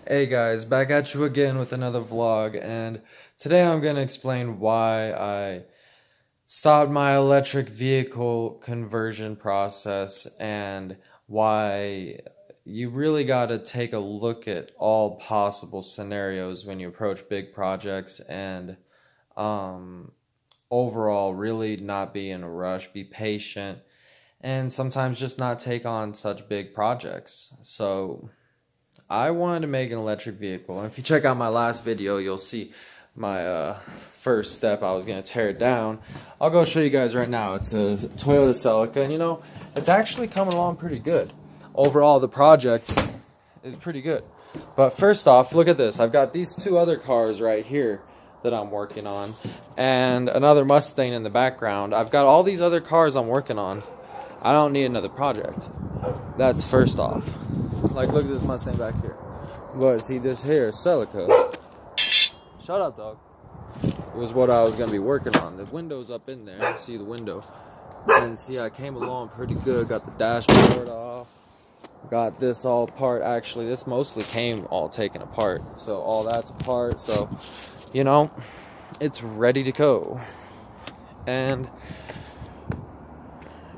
Hey guys, back at you again with another vlog, and today I'm going to explain why I stopped my electric vehicle conversion process and why you really got to take a look at all possible scenarios when you approach big projects and um, overall really not be in a rush, be patient, and sometimes just not take on such big projects. So I wanted to make an electric vehicle, and if you check out my last video, you'll see my first step. I was going to tear it down. I'll go show you guys right now. It's a Toyota Celica, and you know, it's actually coming along pretty good. Overall, the project is pretty good. But first off, look at this. I've got these two other cars right here that I'm working on, and another Mustang in the background. I've got all these other cars I'm working on. I don't need another project. That's first off. Like, look at this Mustang back here. But see, this here, Celica. Shut up, dog. It was what I was going to be working on. The window's up in there. See the window. And see, I came along pretty good. Got the dashboard off. Got this all apart. Actually, this mostly came all taken apart. So all that's apart. So, you know, it's ready to go. And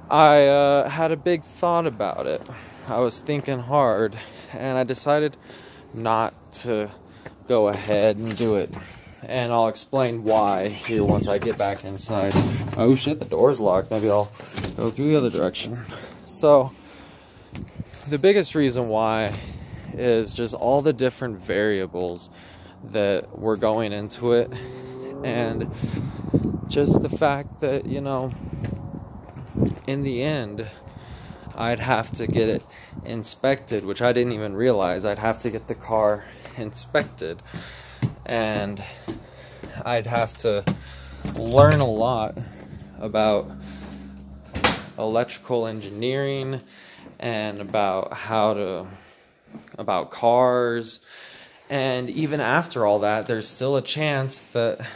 I had a big thought about it. I was thinking hard, and I decided not to go ahead and do it. And I'll explain why here once I get back inside. Oh shit, the door's locked. Maybe I'll go through the other direction. So, the biggest reason why is just all the different variables that were going into it. And just the fact that, you know, in the end, I'd have to get it inspected, which I didn't even realize. I'd have to get the car inspected, and I'd have to learn a lot about electrical engineering and about about cars. And even after all that, there's still a chance that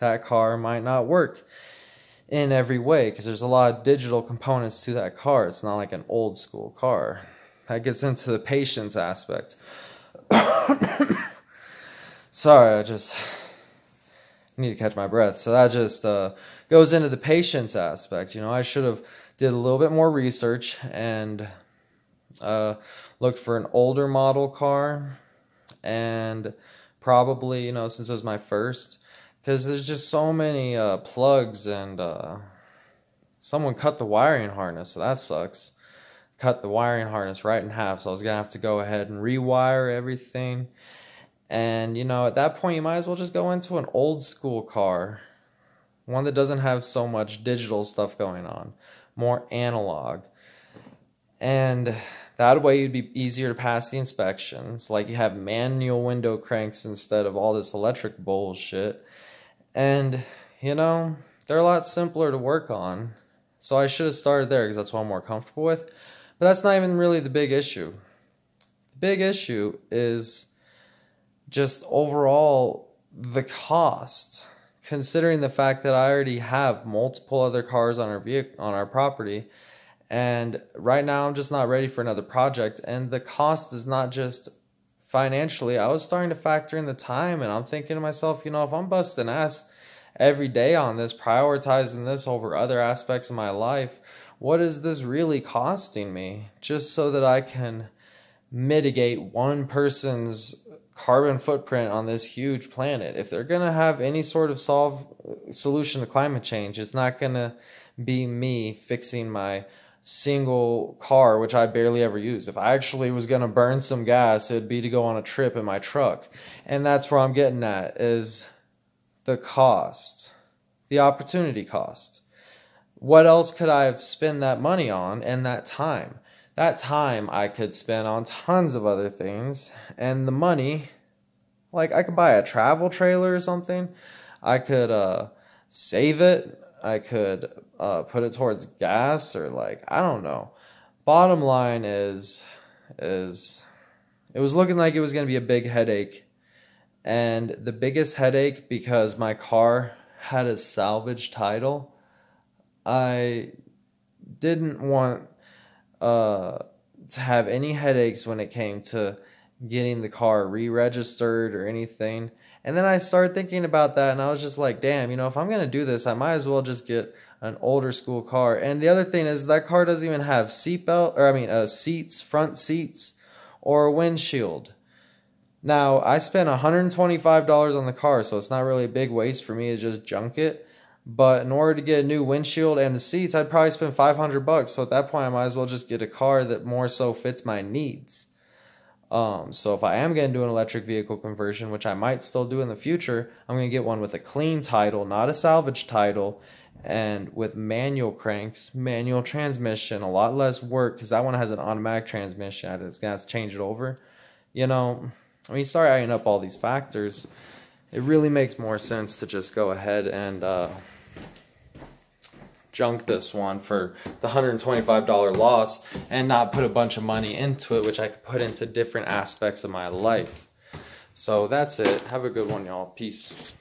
that car might not work in every way, because there's a lot of digital components to that car. It's not like an old school car. That gets into the patience aspect. Sorry, I just need to catch my breath. So that just goes into the patience aspect. You know, I should have did a little bit more research and looked for an older model car, and probably, you know, since it was my first, because there's just so many plugs, and someone cut the wiring harness, so that sucks. Cut the wiring harness right in half, so I was going to have to go ahead and rewire everything. And, you know, at that point, you might as well just go into an old school car. One that doesn't have so much digital stuff going on. More analog. And that way you'd be easier to pass the inspections. Like, you have manual window cranks instead of all this electric bullshit. And, you know, they're a lot simpler to work on. So I should have started there because that's what I'm more comfortable with. But that's not even really the big issue. The big issue is just overall the cost. Considering the fact that I already have multiple other cars on our property. And right now I'm just not ready for another project. And the cost is not just financially. I was starting to factor in the time, and I'm thinking to myself, you know, if I'm busting ass every day on this, prioritizing this over other aspects of my life, what is this really costing me? Just so that I can mitigate one person's carbon footprint on this huge planet. If they're going to have any sort of solution to climate change, it's not going to be me fixing my single car, which I barely ever use. If I actually was going to burn some gas, it'd be to go on a trip in my truck. And that's where I'm getting at, is the cost, the opportunity cost. What else could I have spent that money on and that time? That time I could spend on tons of other things, and the money, like, I could buy a travel trailer or something. I could save it. I could put it towards gas, or, like, I don't know. Bottom line is it was looking like it was going to be a big headache. And the biggest headache, because my car had a salvage title, I didn't want to have any headaches when it came to getting the car re-registered or anything. And then I started thinking about that, and I was just like, damn, you know, if I'm going to do this, I might as well just get an older school car. And the other thing is that car doesn't even have seats, front seats, or a windshield. Now, I spent $125 on the car, so it's not really a big waste for me to just junk it. But in order to get a new windshield and the seats, I'd probably spend $500. So at that point, I might as well just get a car that more so fits my needs. So if I am going to do an electric vehicle conversion, which I might still do in the future, I'm going to get one with a clean title, not a salvage title, and with manual cranks, manual transmission, a lot less work, because that one has an automatic transmission. I just got to change it over. You know, when you start adding up all these factors, it really makes more sense to just go ahead and junk this one for the $125 loss and not put a bunch of money into it, which I could put into different aspects of my life. So that's it. Have a good one, y'all. Peace.